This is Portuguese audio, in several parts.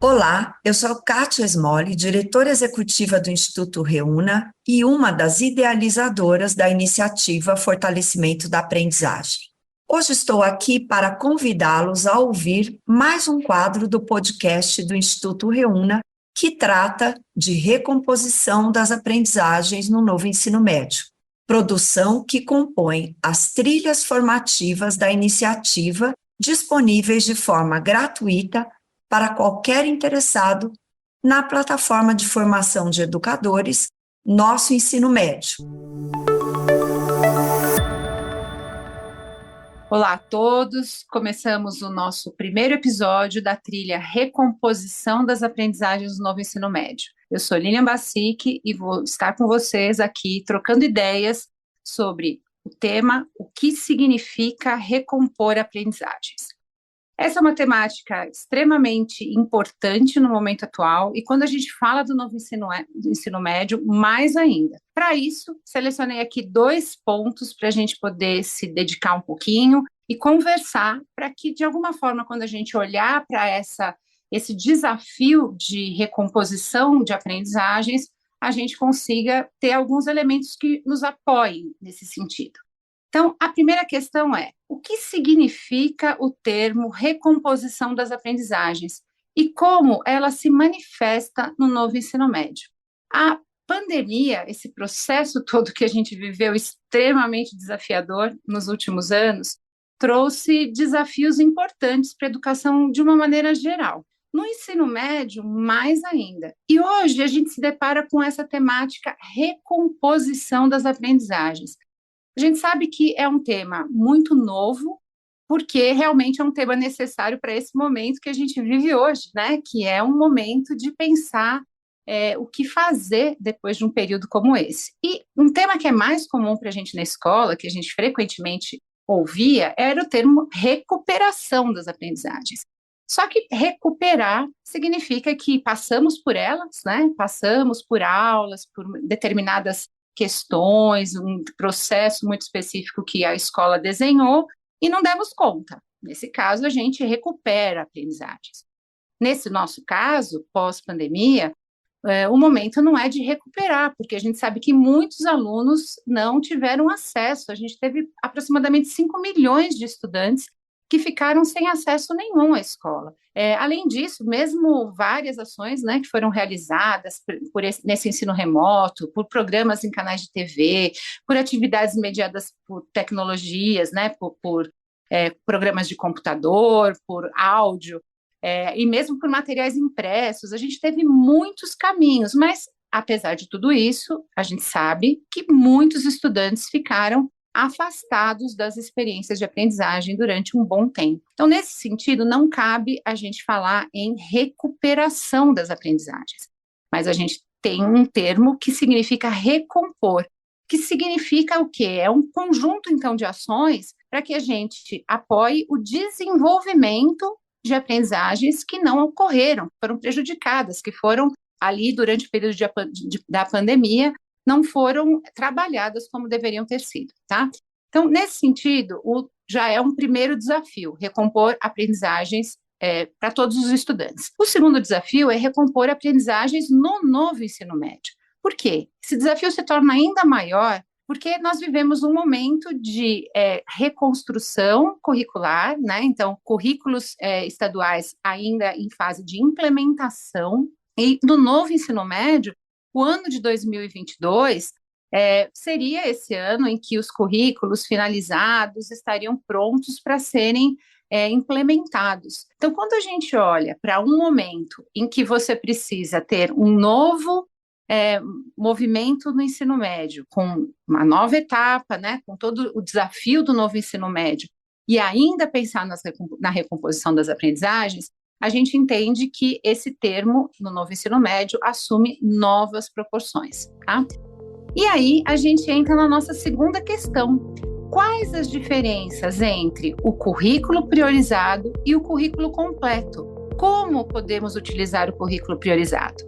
Olá, eu sou Kátia Smolli, diretora executiva do Instituto Reúna e uma das idealizadoras da iniciativa Fortalecimento da Aprendizagem. Hoje estou aqui para convidá-los a ouvir mais um quadro do podcast do Instituto Reúna, que trata de recomposição das aprendizagens no novo ensino médio, produção que compõe as trilhas formativas da iniciativa disponíveis de forma gratuita para qualquer interessado na plataforma de formação de educadores Nosso Ensino Médio. Olá a todos, começamos o nosso primeiro episódio da trilha Recomposição das Aprendizagens do Novo Ensino Médio. Eu sou Lilian Bassic e vou estar com vocês aqui trocando ideias sobre o tema O que significa recompor aprendizagens. Essa é uma temática extremamente importante no momento atual e quando a gente fala do novo ensino médio, mais ainda. Para isso, selecionei aqui 2 pontos para a gente poder se dedicar um pouquinho e conversar para que, de alguma forma, quando a gente olhar para esse desafio de recomposição de aprendizagens, a gente consiga ter alguns elementos que nos apoiem nesse sentido. Então, a primeira questão é, o que significa o termo recomposição das aprendizagens e como ela se manifesta no novo ensino médio? A pandemia, esse processo todo que a gente viveu extremamente desafiador nos últimos anos, trouxe desafios importantes para a educação de uma maneira geral. No ensino médio, mais ainda. E hoje a gente se depara com essa temática recomposição das aprendizagens. A gente sabe que é um tema muito novo, porque realmente é um tema necessário para esse momento que a gente vive hoje, né? Que é um momento de pensar o que fazer depois de um período como esse. E um tema que é mais comum para a gente na escola, que a gente frequentemente ouvia, era o termo recuperação das aprendizagens. Só que recuperar significa que passamos por elas, né? Passamos por aulas, por determinadas questões, um processo muito específico que a escola desenhou e não demos conta. Nesse caso, a gente recupera aprendizagens. Nesse nosso caso, pós-pandemia, o momento não é de recuperar, porque a gente sabe que muitos alunos não tiveram acesso. A gente teve aproximadamente 5 milhões de estudantes que ficaram sem acesso nenhum à escola. Além disso, mesmo várias ações, né, que foram realizadas nesse ensino remoto, por programas em canais de TV, por atividades mediadas por tecnologias, né, por programas de computador, por áudio, e mesmo por materiais impressos, a gente teve muitos caminhos, mas, apesar de tudo isso, a gente sabe que muitos estudantes ficaram afastados das experiências de aprendizagem durante um bom tempo. Então, nesse sentido, não cabe a gente falar em recuperação das aprendizagens, mas a gente tem um termo que significa recompor, que significa o quê? É um conjunto, então, de ações para que a gente apoie o desenvolvimento de aprendizagens que não ocorreram, foram prejudicadas, que foram ali durante o período da pandemia, não foram trabalhadas como deveriam ter sido, tá? Então, nesse sentido, já é um primeiro desafio, recompor aprendizagens para todos os estudantes. O segundo desafio é recompor aprendizagens no novo ensino médio. Por quê? Esse desafio se torna ainda maior porque nós vivemos um momento de reconstrução curricular, né? Então, currículos estaduais ainda em fase de implementação, e no novo ensino médio, o ano de 2022 seria esse ano em que os currículos finalizados estariam prontos para serem implementados. Então, quando a gente olha para um momento em que você precisa ter um novo movimento no ensino médio, com uma nova etapa, né, com todo o desafio do novo ensino médio, e ainda pensar na recomposição das aprendizagens, a gente entende que esse termo, no novo ensino médio, assume novas proporções, tá? E aí, a gente entra na nossa segunda questão. Quais as diferenças entre o currículo priorizado e o currículo completo? Como podemos utilizar o currículo priorizado?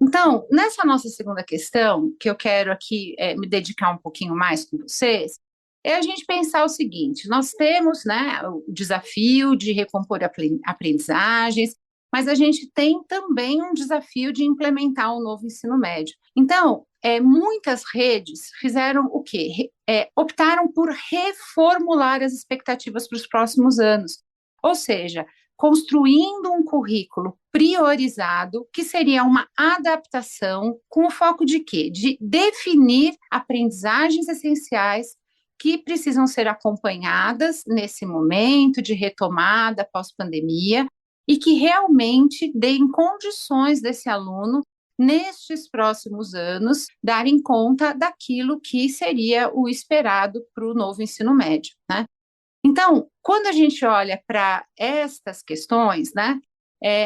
Então, nessa nossa segunda questão, que eu quero aqui me dedicar um pouquinho mais com vocês, é a gente pensar o seguinte: nós temos, né, o desafio de recompor aprendizagens, mas a gente tem também um desafio de implementar o novo ensino médio. Então, muitas redes fizeram o quê? Optaram por reformular as expectativas para os próximos anos. Ou seja, construindo um currículo priorizado, que seria uma adaptação com o foco de quê? De definir aprendizagens essenciais que precisam ser acompanhadas nesse momento de retomada pós-pandemia e que realmente deem condições desse aluno, nestes próximos anos, darem conta daquilo que seria o esperado para o novo ensino médio, né? Então, quando a gente olha para estas questões, né,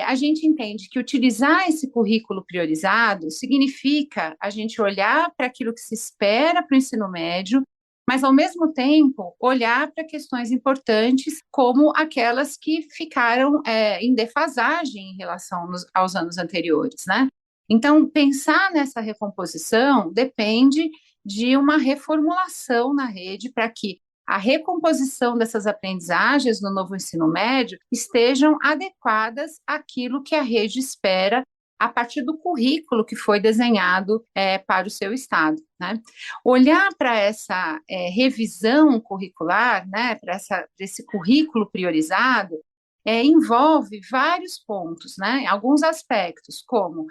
a gente entende que utilizar esse currículo priorizado significa a gente olhar para aquilo que se espera para o ensino médio, mas, ao mesmo tempo, olhar para questões importantes, como aquelas que ficaram em defasagem em relação aos anos anteriores, né? Então, pensar nessa recomposição depende de uma reformulação na rede para que a recomposição dessas aprendizagens no novo ensino médio estejam adequadas àquilo que a rede espera a partir do currículo que foi desenhado para o seu estado, né? Olhar para essa revisão curricular, né, para esse currículo priorizado, envolve vários pontos, né, alguns aspectos, como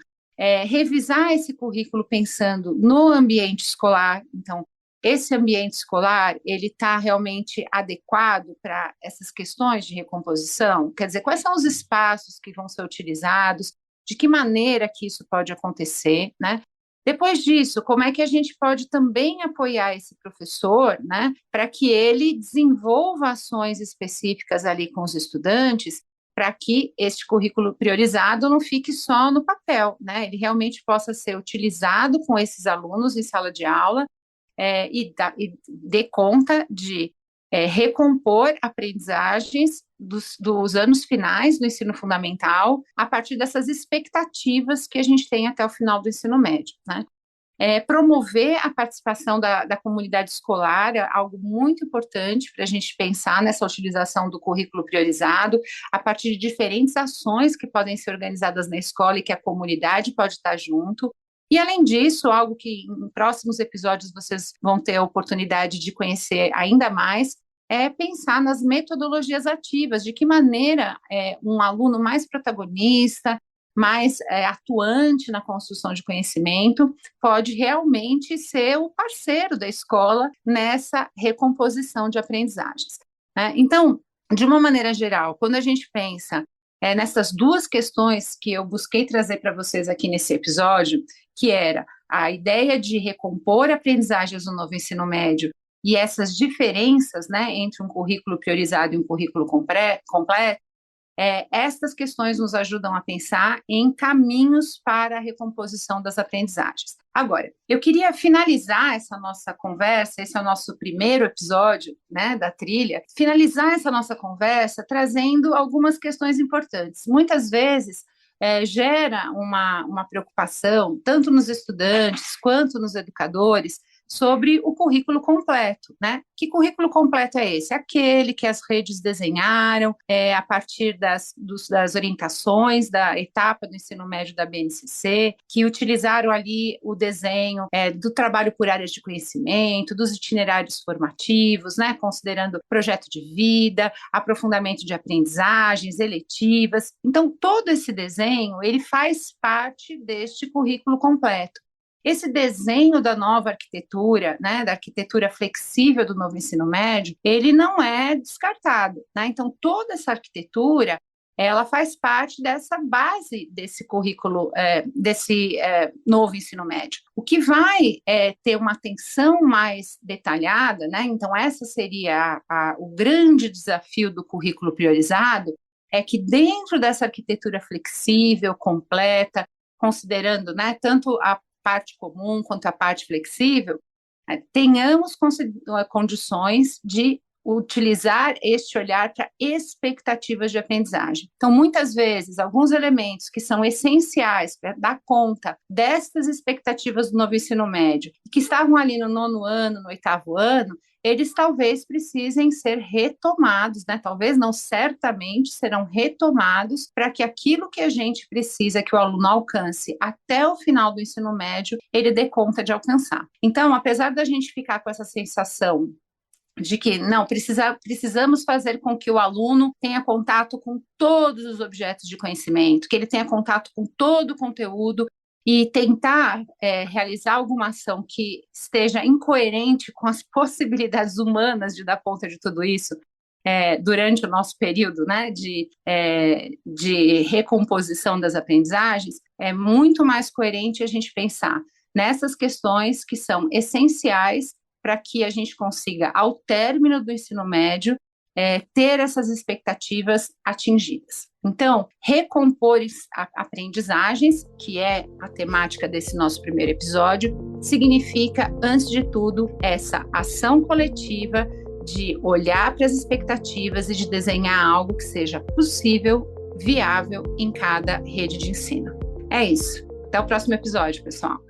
revisar esse currículo pensando no ambiente escolar. Então, esse ambiente escolar, ele está realmente adequado para essas questões de recomposição? Quer dizer, quais são os espaços que vão ser utilizados? De que maneira que isso pode acontecer, né? Depois disso, como é que a gente pode também apoiar esse professor, né, para que ele desenvolva ações específicas ali com os estudantes, para que este currículo priorizado não fique só no papel, né? Ele realmente possa ser utilizado com esses alunos em sala de aula, e dê conta de recompor aprendizagens dos anos finais do ensino fundamental a partir dessas expectativas que a gente tem até o final do ensino médio, né? Promover a participação da comunidade escolar é algo muito importante para a gente pensar nessa utilização do currículo priorizado a partir de diferentes ações que podem ser organizadas na escola e que a comunidade pode estar junto. E, além disso, algo que em próximos episódios vocês vão ter a oportunidade de conhecer ainda mais, é pensar nas metodologias ativas, de que maneira um aluno mais protagonista, mais atuante na construção de conhecimento, pode realmente ser o parceiro da escola nessa recomposição de aprendizagens, né? Então, de uma maneira geral, quando a gente pensa nessas duas questões que eu busquei trazer para vocês aqui nesse episódio, que era a ideia de recompor aprendizagens no novo ensino médio e essas diferenças, né, entre um currículo priorizado e um currículo completo, estas questões nos ajudam a pensar em caminhos para a recomposição das aprendizagens. Agora, eu queria finalizar essa nossa conversa, esse é o nosso primeiro episódio, né, da trilha, finalizar essa nossa conversa trazendo algumas questões importantes. Muitas vezes, gera uma preocupação, tanto nos estudantes quanto nos educadores, sobre o currículo completo, né? Que currículo completo é esse? Aquele que as redes desenharam a partir das orientações da etapa do ensino médio da BNCC, que utilizaram ali o desenho do trabalho por áreas de conhecimento, dos itinerários formativos, né? Considerando projeto de vida, aprofundamento de aprendizagens, eletivas. Então, todo esse desenho, ele faz parte deste currículo completo. Esse desenho da nova arquitetura, né, da arquitetura flexível do novo ensino médio, ele não é descartado, né? Então, toda essa arquitetura, ela faz parte dessa base desse currículo, desse novo ensino médio. O que vai ter uma atenção mais detalhada, né? Então, essa seria o grande desafio do currículo priorizado, é que dentro dessa arquitetura flexível, completa, considerando, né, tanto a parte comum quanto a parte flexível, tenhamos condições de utilizar este olhar para expectativas de aprendizagem. Então, muitas vezes, alguns elementos que são essenciais para dar conta destas expectativas do novo ensino médio, que estavam ali no 9º ano, no 8º ano, eles talvez precisem ser retomados, né? Talvez não, certamente serão retomados para que aquilo que a gente precisa que o aluno alcance até o final do ensino médio, ele dê conta de alcançar. Então, apesar da gente ficar com essa sensação de que não, precisamos fazer com que o aluno tenha contato com todos os objetos de conhecimento, que ele tenha contato com todo o conteúdo, e tentar realizar alguma ação que esteja incoerente com as possibilidades humanas de dar conta de tudo isso durante o nosso período, né, de recomposição das aprendizagens, é muito mais coerente a gente pensar nessas questões que são essenciais para que a gente consiga, ao término do ensino médio, ter essas expectativas atingidas. Então, recompor aprendizagens, que é a temática desse nosso primeiro episódio, significa, antes de tudo, essa ação coletiva de olhar para as expectativas e de desenhar algo que seja possível, viável em cada rede de ensino. É isso. Até o próximo episódio, pessoal.